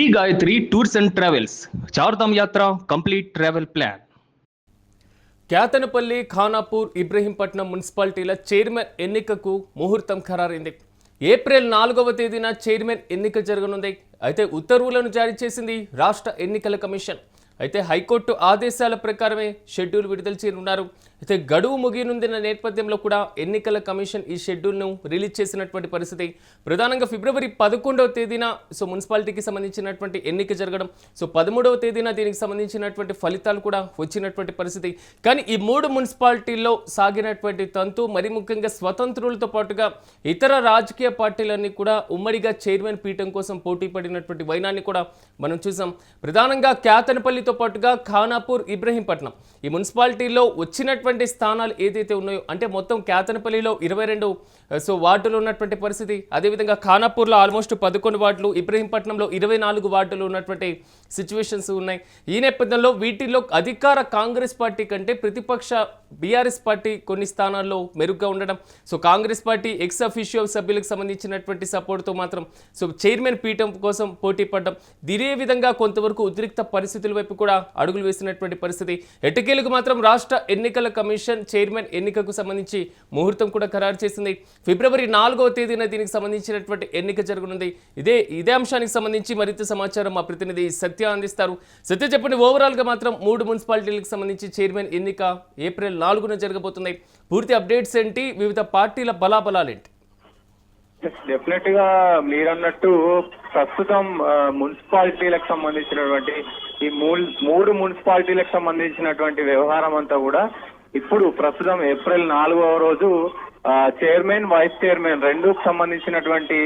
Shri Gayatri tours and travels Chardham yatra complete travel plan. Kyathanapalli, Khanapur, Ibrahimpatnam మున్సిపాలిటీల chairman ఎన్నికకు ముహూర్తం ఖరారైంది. ఏప్రిల్ 4వ తేదీన చైర్మన్ ఎన్నిక జరగనుంది. అయితే ఉత్తర్వులను జారీ చేసింది రాష్ట్ర ఎన్నికల కమిషన్. అయితే హైకోర్టు ఆదేశాల ప్రకారమే షెడ్యూల్ విడుదల చేయనున్నారు. అయితే గడువు ముగియనుందిన నేపథ్యంలో కూడా ఎన్నికల కమిషన్ ఈ షెడ్యూల్ను రిలీజ్ చేసినటువంటి పరిస్థితి. ప్రధానంగా ఫిబ్రవరి 11వ తేదీన మున్సిపాలిటీకి సంబంధించినటువంటి ఎన్నిక జరగడం, 13వ తేదీన దీనికి సంబంధించినటువంటి ఫలితాలు కూడా వచ్చినటువంటి పరిస్థితి. కానీ ఈ 3 మున్సిపాలిటీల్లో సాగినటువంటి తంతు, మరి ముఖ్యంగా స్వతంత్రులతో పాటుగా ఇతర రాజకీయ పార్టీలన్నీ కూడా ఉమ్మడిగా చైర్మన్ పీఠం కోసం పోటీ పడినటువంటి వైనాన్ని కూడా మనం చూసాం. ప్రధానంగా క్యాతనపల్లితో పాటుగా ఖానాపూర్, ఇబ్రహీంపట్నం ఈ మున్సిపాలిటీలో వచ్చినటువంటి స్థానాలు ఏదైతే ఉన్నాయో, అంటే మొత్తం క్యాతనపల్లిలో 22 వార్డులు ఉన్నటువంటి పరిస్థితి. అదేవిధంగా ఖానాపూర్లో ఆల్మోస్ట్ 11 వార్డులు, ఇబ్రహీంపట్నంలో 24 వార్డులు ఉన్నటువంటి సిచ్యువేషన్స్ ఉన్నాయి. ఈ నేపథ్యంలో వీటిల్లో అధికార కాంగ్రెస్ పార్టీ కంటే ప్రతిపక్ష బీఆర్ఎస్ పార్టీ కొన్ని స్థానాల్లో మెరుగ్గా ఉండడం, కాంగ్రెస్ పార్టీ ఎక్స్ అఫీషియో సభ్యులకు సంబంధించినటువంటి సపోర్ట్తో మాత్రం చైర్మన్ పీఠం కోసం పోటీ పడడం, ఇదే విధంగా కొంతవరకు ఉద్రిక్త పరిస్థితుల వైపు కూడా అడుగులు వేసినటువంటి పరిస్థితి. ఎట్టకేలకు మాత్రం రాష్ట్ర ఎన్నికల కమిషన్ చైర్మన్ ఎన్నికకు సంబంధించి ముహూర్తం కూడా ఖరారు చేసింది. ఫిబ్రవరి 4వ తేదీన దీనికి సంబంధించినటువంటి ఎన్నిక జరగనుంది. ఇదే అంశానికి సంబంధించి మరింత సమాచారం మా ప్రతినిధి సత్య అందిస్తారు. సత్య, చెప్పండి, ఓవరాల్గా మాత్రం 3 మున్సిపాలిటీలకు సంబంధించి చైర్మన్ ఎన్నిక ఏప్రిల్ 4న జరగబోతుంది. పూర్తి అప్డేట్స్ ఏంటి? వివిధ పార్టీల బలాబలాలేంటి? డెఫినెట్ గా మీరన్నట్టు ప్రస్తుతం మున్సిపాలిటీలకు సంబంధించినటువంటి ఈ 3 మున్సిపాలిటీలకు సంబంధించినటువంటి వ్యవహారం అంతా కూడా ఇప్పుడు ప్రస్తుతం ఏప్రిల్ 4వ రోజు చైర్మన్, వైస్ చైర్మన్ రెండుకు సంబంధించినటువంటి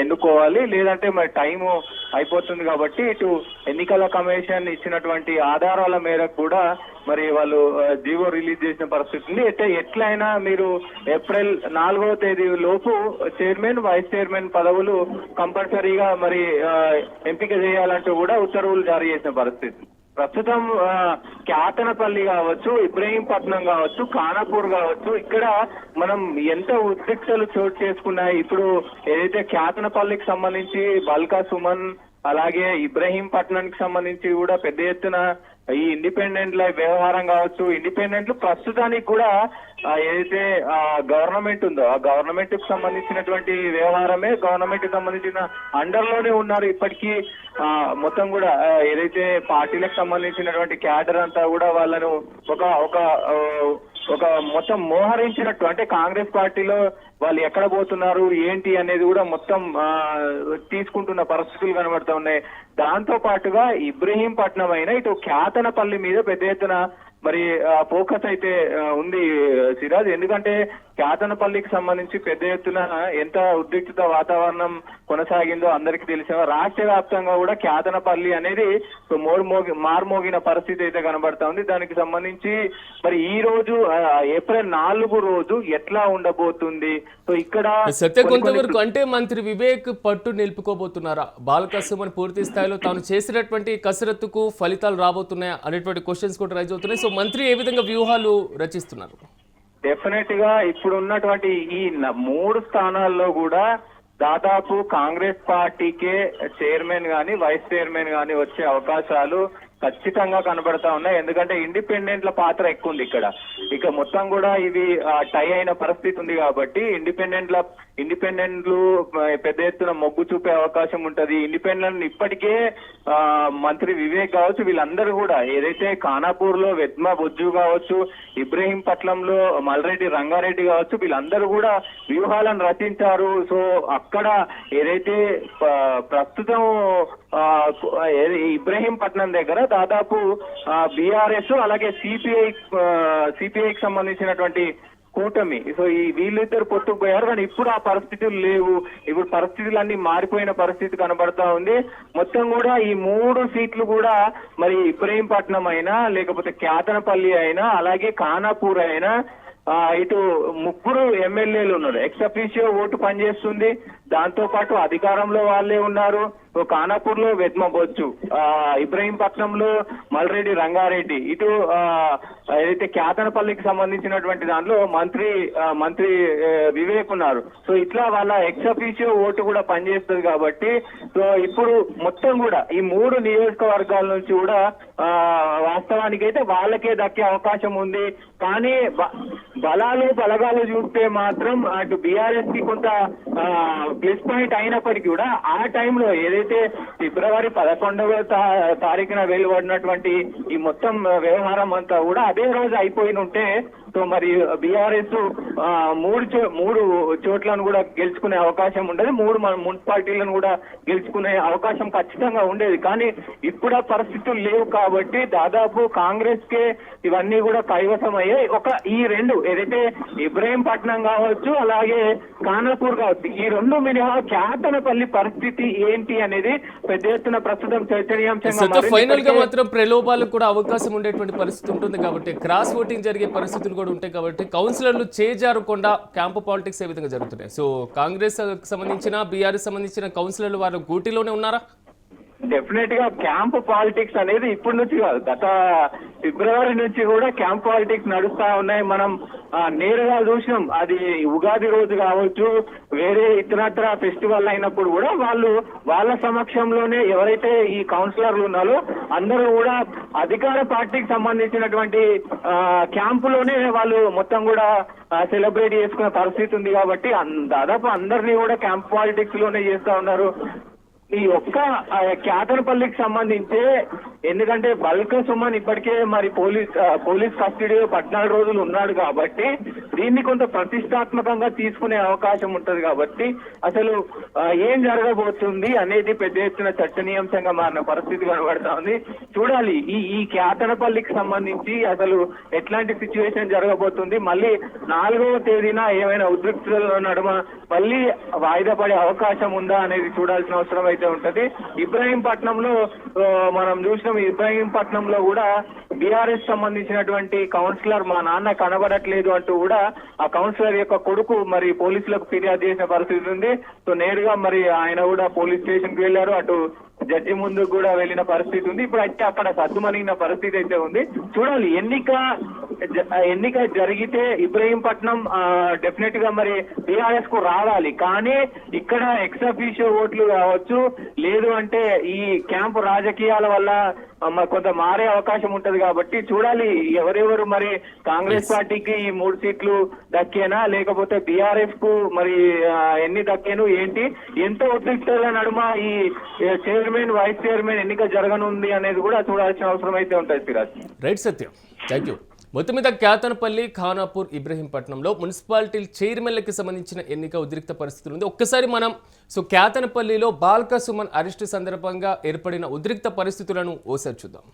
ఎన్నుకోవాలి. లేదంటే మరి టైము అయిపోతుంది కాబట్టి ఇటు ఎన్నికల కమిషన్ ఇచ్చినటువంటి ఆధారాల మేరకు కూడా మరి వాళ్ళు జీవో రిలీజ్ చేసిన పరిస్థితి ఉంది. అయితే ఎట్లయినా మీరు ఏప్రిల్ 4వ తేదీ లోపు చైర్మన్, వైస్ చైర్మన్ పదవులు కంపల్సరీగా మరి ఎంపిక చేయాలంటూ కూడా ఉత్తర్వులు జారీ చేసిన పరిస్థితి. ప్రస్తుతం క్యాతనపల్లి కావచ్చు, ఇబ్రహీంపట్నం కావచ్చు, ఖానాపూర్ కావచ్చు, ఇక్కడ మనం ఎంత ఉద్రిక్తలు చోటు చేసుకున్నాయి. ఇప్పుడు ఏదైతే క్యాతనపల్లికి సంబంధించి బల్కా సుమన్, అలాగే ఇబ్రహీంపట్నానికి సంబంధించి కూడా పెద్ద ఎత్తున ఈ ఇండిపెండెంట్ల వ్యవహారం కావచ్చు, ఇండిపెండెంట్లు ప్రస్తుతానికి కూడా ఏదైతే గవర్నమెంట్ ఉందో ఆ గవర్నమెంట్ కు సంబంధించినటువంటి వ్యవహారమే, గవర్నమెంట్ కి సంబంధించిన అండర్ లోనే ఉన్నారు ఇప్పటికీ. మొత్తం కూడా ఏదైతే పార్టీలకు సంబంధించినటువంటి క్యాడర్ అంతా కూడా వాళ్ళను ఒక మొత్తం మోహరించినట్టు, అంటే కాంగ్రెస్ పార్టీలో వాళ్ళు ఎక్కడ పోతున్నారు ఏంటి అనేది కూడా మొత్తం తీసుకుంటున్న పరిస్థితులు కనబడుతూ ఉన్నాయి. దాంతో పాటుగా ఇబ్రహీంపట్నం అయినా ఇటు క్యాతనపల్లి మీద పెద్ద ఎత్తున మరి ఫోకస్ అయితే ఉంది సిరాజ్. ఎందుకంటే క్యాతనపల్లికి సంబంధించి పెద్ద ఎత్తున ఎంత ఉద్రిక్త వాతావరణం కొనసాగిందో అందరికీ తెలిసిన రాష్ట్ర వ్యాప్తంగా కూడా క్యాతనపల్లి అనేది మార్మోగిన పరిస్థితి అయితే కనబడతా ఉంది. దానికి సంబంధించి మరి ఈ రోజు ఏప్రిల్ 4 రోజు ఎట్లా ఉండబోతుంది? సో ఇక్కడ సత్య, కొంతవరకు అంటే మంత్రి వివేక్ పట్టు నిలుపుకోబోతున్నారా? బాలకసుమన్ పూర్తి స్థాయిలో తాను చేసినటువంటి కసరత్తుకు ఫలితాలు రాబోతున్నాయా అనేటువంటి క్వశ్చన్స్ కూడా రైజ్ అవుతున్నాయి. సో మంత్రి ఏ విధంగా వ్యూహాలు రచిస్తున్నారు? డెఫినెట్ గా ఇప్పుడు ఉన్నటువంటి ఈ 3 స్థానాల్లో కూడా దాదాపు కాంగ్రెస్ పార్టీకే చైర్మన్ గాని, వైస్ చైర్మన్ గాని వచ్చే అవకాశాలు ఖచ్చితంగా కనబడతా ఉన్నాయి. ఎందుకంటే ఇండిపెండెంట్ల పాత్ర ఎక్కువ ఉంది ఇక్కడ. ఇక మొత్తం కూడా ఇవి టై అయిన పరిస్థితి ఉంది కాబట్టి ఇండిపెండెంట్లు పెద్ద ఎత్తున మొగ్గు చూపే అవకాశం ఉంటది. ఇండిపెండెంట్ ఇప్పటికే మంత్రి వివేక్ కావచ్చు, వీళ్ళందరూ కూడా ఏదైతే ఖానాపూర్ లో వెద్మ బొజ్జు కావచ్చు, ఇబ్రహీంపట్నంలో మల్రెడ్డి రంగారెడ్డి కావచ్చు, వీళ్ళందరూ కూడా వ్యూహాలను రచించారు. సో అక్కడ ఏదైతే ప్రస్తుతం ఇబ్రహీంపట్నం దగ్గర దాదాపు బీఆర్ఎస్ అలాగే సిపిఐకి సంబంధించినటువంటి కూటమి, సో ఈ వీళ్ళిద్దరు పొత్తుకు పోయారు. కానీ ఇప్పుడు ఆ పరిస్థితులు లేవు. ఇప్పుడు పరిస్థితులన్నీ మారిపోయిన పరిస్థితి కనబడతా ఉంది. మొత్తం కూడా ఈ 3 సీట్లు కూడా మరి ఇబ్రహీంపట్నం అయినా, లేకపోతే క్యాతనపల్లి అయినా, అలాగే ఖానాపూర్ అయినా ఇటు 3 ఎమ్మెల్యేలు ఉన్నారు. ఎక్స్ అఫీషియో ఓటు పనిచేస్తుంది. దాంతో పాటు అధికారంలో వాళ్ళే ఉన్నారు. సో ఖానాపూర్ లో వెద్మబొచ్చు, ఇబ్రహీంపట్నంలో మల్రెడ్డి రంగారెడ్డి, ఇటు ఏదైతే క్యాతనపల్లికి సంబంధించినటువంటి దాంట్లో మంత్రి వివేక్ ఉన్నారు. సో ఇట్లా వాళ్ళ ఎక్స్ అఫీషియో ఓటు కూడా పనిచేస్తుంది కాబట్టి సో ఇప్పుడు మొత్తం కూడా ఈ 3 నియోజకవర్గాల నుంచి కూడా వాస్తవానికి అయితే వాళ్ళకే దక్కే అవకాశం ఉంది. కానీ బలగాలు చూస్తే మాత్రం అటు బీఆర్ఎస్ కి కొంత ప్లస్ పాయింట్ అయినప్పటికీ కూడా ఆ టైంలో ఏదైతే ఫిబ్రవరి 11వ తారీఖున వెలువడినటువంటి ఈ మొత్తం వ్యవహారం అంతా కూడా అదే రోజు అయిపోయిన ఉంటే సో మరి బీఆర్ఎస్ 3 చోట్లను కూడా గెలుచుకునే అవకాశం ఉండదు, 3 మున్సిపాలిటీలను కూడా గెలుచుకునే అవకాశం ఖచ్చితంగా ఉండేది. కానీ ఇప్పుడు ఆ పరిస్థితులు లేవు కాబట్టి దాదాపు కాంగ్రెస్ కే ఇవన్నీ కూడా కైవసం అయ్యాయి. ఈ 2 ఏదైతే ఇబ్రహీంపట్నం కావచ్చు అలాగే ఖానాపూర్ కావచ్చు, ఈ 2 మినహా క్యాతనపల్లి పరిస్థితి ఏంటి అనేది పెద్ద ఎత్తున ప్రస్తుతం చర్చనీయాంశంగా ఫైనల్ గా మాత్రం ప్రలోభాలకు కూడా అవకాశం ఉండేటువంటి పరిస్థితి ఉంటుంది కాబట్టి క్రాస్ ఓటింగ్ జరిగే పరిస్థితులు కూడా ఉంటాయి కాబట్టి కౌన్సిలర్లు చేజారకుండా క్యాంపు పాలిటిక్స్ ఏ విధంగా జరుగుతున్నాయి. సో కాంగ్రెస్ సంబంధించిన బీఆర్ఎస్ సంబంధించిన కౌన్సిలర్లు వారు గూటిలోనే ఉన్నారా? డెఫినెట్ గా క్యాంప్ పాలిటిక్స్ అనేది ఇప్పటి నుంచి కాదు, గత ఫిబ్రవరి నుంచి కూడా క్యాంప్ పాలిటిక్స్ నడుస్తా ఉన్నాయి. మనం నేరుగా చూసినాం. అది ఉగాది రోజు కావచ్చు, వేరే ఇతరత్ర ఫెస్టివల్ అయినప్పుడు కూడా వాళ్ళ సమక్షంలోనే ఎవరైతే ఈ కౌన్సిలర్లు ఉన్నారో అందరూ కూడా అధికార పార్టీకి సంబంధించినటువంటి క్యాంపులోనే వాళ్ళు మొత్తం కూడా సెలబ్రేట్ చేసుకునే పరిస్థితి ఉంది. కాబట్టి దాదాపు అందరినీ కూడా క్యాంప్ పాలిటిక్స్ లోనే చేస్తా ఉన్నారు. ఈ ఒక్క క్యాతనపల్లికి సంబంధించి ఎందుకంటే బల్క సుమన్ ఇప్పటికే మరి పోలీస్ కస్టడీలో 14 రోజులు ఉన్నాడు కాబట్టి దీన్ని కొంత ప్రతిష్టాత్మకంగా తీసుకునే అవకాశం ఉంటది. కాబట్టి అసలు ఏం జరగబోతుంది అనేది పెద్ద ఎత్తున చర్చనీయాంశంగా మారిన పరిస్థితి కనబడతా ఉంది. చూడాలి ఈ క్యాతనపల్లికి సంబంధించి అసలు ఎట్లాంటి సిచ్యువేషన్ జరగబోతుంది, మళ్ళీ 4వ తేదీన ఏమైనా ఉద్రిక్తల నడుమ మళ్ళీ వాయిదా పడే అవకాశం ఉందా అనేది చూడాల్సిన అవసరం అయితే ఉంటది. ఇబ్రహీంపట్నంలో మనం చూసినాం, ఇబ్రహీంపట్నంలో కూడా బీఆర్ఎస్ సంబంధించినటువంటి కౌన్సిలర్ మా నాన్న కనబడట్లేదు అంటూ కూడా ఆ కౌన్సిలర్ యొక్క కొడుకు మరి పోలీసులకు ఫిర్యాదు చేసిన పరిస్థితి ఉంది. సో నేరుగా మరి ఆయన కూడా పోలీస్ స్టేషన్ కి వెళ్లారు, అటు జడ్జి ముందు కూడా వెళ్ళిన పరిస్థితి ఉంది. ఇప్పుడు అయితే అక్కడ సద్దుమణిగిన పరిస్థితి అయితే ఉంది. చూడాలి, ఎన్నిక జరిగితే ఇబ్రహీంపట్నం డెఫినెట్ గా మరి టీఆర్ఎస్ కు రావాలి. కానీ ఇక్కడ ఎక్స్ అఫీషియో ఓట్లు కావచ్చు, లేదు అంటే ఈ క్యాంపు రాజకీయాల వల్ల కొంత మారే అవకాశం ఉంటది. కాబట్టి చూడాలి ఎవరెవరు మరి కాంగ్రెస్ పార్టీకి ఈ 3 సీట్లు దక్కేనా లేకపోతే బీఆర్ఎస్ కు మరి ఎన్ని దక్కేను ఏంటి, ఎంత ఉద్రిక్తల నడుమ ఈ చైర్మన్ వైస్ చైర్మన్ ఎన్నిక జరగనుంది అనేది కూడా చూడాల్సిన అవసరం అయితే ఉంటుంది. Siraj right Satyam, thank you. మొత్తం మీద క్యాతనపల్లి, ఖానాపూర్, ఇబ్రహీంపట్నంలో మున్సిపాలిటీ చైర్మన్లకి సంబంధించిన ఎన్నిక ఉద్రిక్త పరిస్థితులు ఉంది. ఒక్కసారి మనం క్యాతనపల్లిలో బాల్క సుమన్ అరెస్టు సందర్భంగా ఏర్పడిన ఉద్రిక్త పరిస్థితులను ఓసారి చూద్దాం.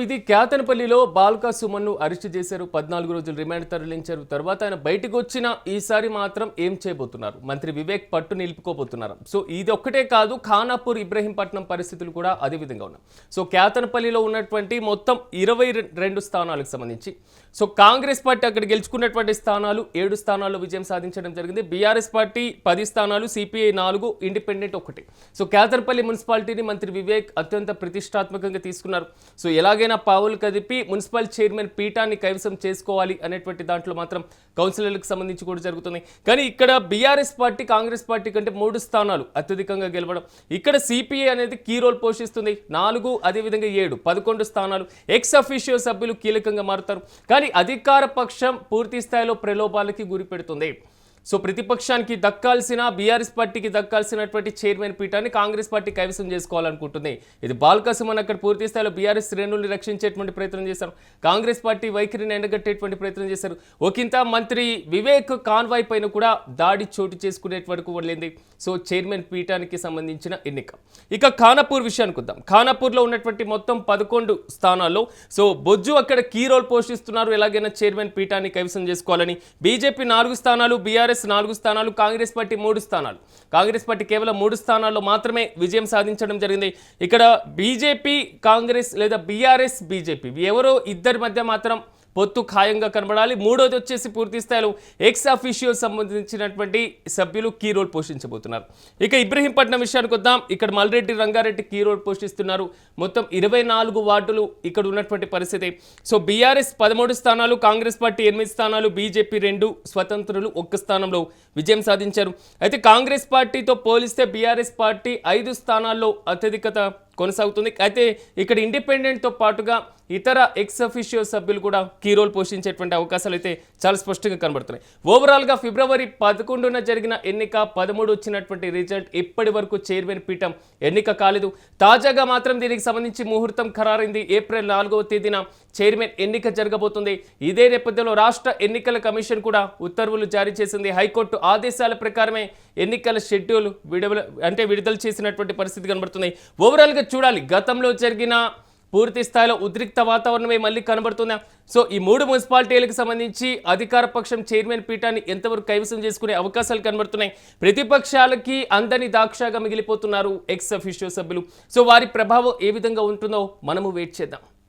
ఇది క్యాతనపల్లిలో బాల్క సుమన్ను అరెస్టు చేశారు. 14 రోజులు రిమాండ్ తరలించారు. తర్వాత ఆయన బయటకు వచ్చిన ఈసారి మాత్రం ఏం చేయబోతున్నారు, మంత్రి వివేక్ పట్టు నిలుపుకోబోతున్నారు. ఇది ఒక్కటే కాదు, ఖానాపూర్, ఇబ్రహీంపట్నం పరిస్థితులు కూడా అదే విధంగా ఉన్నాయి. క్యాతనపల్లిలో ఉన్నటువంటి మొత్తం 22 స్థానాలకు సంబంధించి కాంగ్రెస్ పార్టీ అక్కడ గెలుచుకున్నటువంటి స్థానాలు 7 స్థానాల్లో విజయం సాధించడం జరిగింది. బీఆర్ఎస్ పార్టీ 10 స్థానాలు, సిపిఐ 4, ఇండిపెండెంట్ 1. క్యాతనపల్లి మున్సిపాలిటీని మంత్రి వివేక్ అత్యంత ప్రతిష్టాత్మకంగా తీసుకున్నారు. ఎలాగైనా పావులు కదిపి మున్సిపల్ చైర్మన్ పీఠాన్ని కైవసం చేసుకోవాలి అనేటువంటి దాంట్లో మాత్రం కౌన్సిలర్లకు సంబంధించి కూడా జరుగుతుంది. కానీ ఇక్కడ బీఆర్ఎస్ పార్టీ కాంగ్రెస్ పార్టీ కంటే 3 స్థానాలు అత్యధికంగా గెలవడం, ఇక్కడ సిపిఐ అనేది కీ రోల్ పోషిస్తుంది. 4, అదేవిధంగా 7, 11 స్థానాలు ఎక్స్ అఫీషియో సభ్యులు కీలకంగా మారుతారు. కానీ అధికార పక్షం పూర్తి స్థాయిలో ప్రలోభాలకి గురి పెడుతుంది. ప్రతిపక్షానికి దక్కాల్సిన, బీఆర్ఎస్ పార్టీకి దక్కాల్సినటువంటి చైర్మన్ పీఠాన్ని కాంగ్రెస్ పార్టీ కైవసం చేసుకోవాలనుకుంటుంది. ఇది బాల్క సుమన్ అక్కడ పూర్తి స్థాయిలో బీఆర్ఎస్ శ్రేణుల్ని రక్షించేటువంటి ప్రయత్నం చేశారు. కాంగ్రెస్ పార్టీ వైఖరిని ఎండగట్టేటువంటి ప్రయత్నం చేశారు. ఒకంత మంత్రి వివేక్ కాన్వాయ్ పైన కూడా దాడి చోటు చేసుకునేటి వరకు వెళ్ళింది. చైర్మన్ పీఠానికి సంబంధించిన ఎన్నిక. ఇక ఖానాపూర్ విషయానికి వద్దాం. ఖానాపూర్లో ఉన్నటువంటి మొత్తం 11 స్థానాల్లో బొజ్జు అక్కడ కీ రోల్ పోషిస్తున్నారు. ఎలాగైనా చైర్మన్ పీఠాన్ని కైవసం చేసుకోవాలని. బీజేపీ 4 స్థానాలు, బీఆర్ఎస్ 4 స్థానాలు, కాంగ్రెస్ పార్టీ 3 స్థానాలు. కాంగ్రెస్ పార్టీ కేవలం 3 స్థానాల్లో మాత్రమే విజయం సాధించడం జరిగింది. ఇక్కడ బీజేపీ కాంగ్రెస్ లేదా బీఆర్ఎస్ బీజేపీ ఎవరో ఇద్దరి మధ్య మాత్రం పొత్తు ఖాయంగా కనబడాలి. మూడోది వచ్చేసి పూర్తి స్థాయిలో ఎక్స్ అఫీషియో సంబంధించినటువంటి సభ్యులు కీ రోల్ పోషించబోతున్నారు. ఇక ఇబ్రహీంపట్నం విషయానికి వద్దాం. ఇక్కడ మల్రెడ్డి రంగారెడ్డి కీ రోల్ పోషిస్తున్నారు. మొత్తం 24 వార్డులు ఇక్కడ ఉన్నటువంటి పరిస్థితి. సో బీఆర్ఎస్ 13 స్థానాలు, కాంగ్రెస్ పార్టీ 8 స్థానాలు, బీజేపీ 2, స్వతంత్రులు 1 స్థానంలో విజయం సాధించారు. అయితే కాంగ్రెస్ పార్టీతో పోలిస్తే బీఆర్ఎస్ పార్టీ 5 స్థానాల్లో అత్యధికత కొనసాగుతుంది. అయితే ఇక్కడ ఇండిపెండెంట్తో పాటుగా ఇతర ఎక్స్ అఫీషియో సభ్యులు కూడా కీ రోల్ పోషించేటువంటి అవకాశాలు అయితే చాలా స్పష్టంగా కనబడుతున్నాయి. ఓవరాల్గా ఫిబ్రవరి 11న జరిగిన ఎన్నిక 13 వచ్చినటువంటి రిజల్ట్ ఇప్పటి వరకు చైర్మన్ పీఠం ఎన్నిక కాలేదు. తాజాగా మాత్రం దీనికి సంబంధించి ముహూర్తం ఖరారైంది. ఏప్రిల్ 4వ తేదీన చైర్మన్ ఎన్నిక జరగబోతుంది. ఇదే నేపథ్యంలో రాష్ట్ర ఎన్నికల కమిషన్ కూడా ఉత్తర్వులు జారీ చేసింది. హైకోర్టు ఆదేశాల ప్రకారమే ఎన్నికల షెడ్యూల్ విడుదల చేసినటువంటి పరిస్థితి కనబడుతుంది. ఓవరాల్గా చూడాలి, గతంలో జరిగిన పూర్తి స్థాయిలో ఉద్రిక్త వాతావరణమే మళ్ళీ కనబడుతుందా? సో ఈ 3 మున్సిపాలిటీలకు సంబంధించి అధికార పక్షం చైర్మన్ పీఠాన్ని ఎంతవరకు కైవసం చేసుకునే అవకాశాలు కనబడుతున్నాయి. ప్రతిపక్షాలకి అందని దాక్షాగా మిగిలిపోతున్నారు ఎక్స్ అఫీషియో సభ్యులు. సో వారి ప్రభావం ఏ విధంగా ఉంటుందో మనము వెయిట్ చేద్దాం.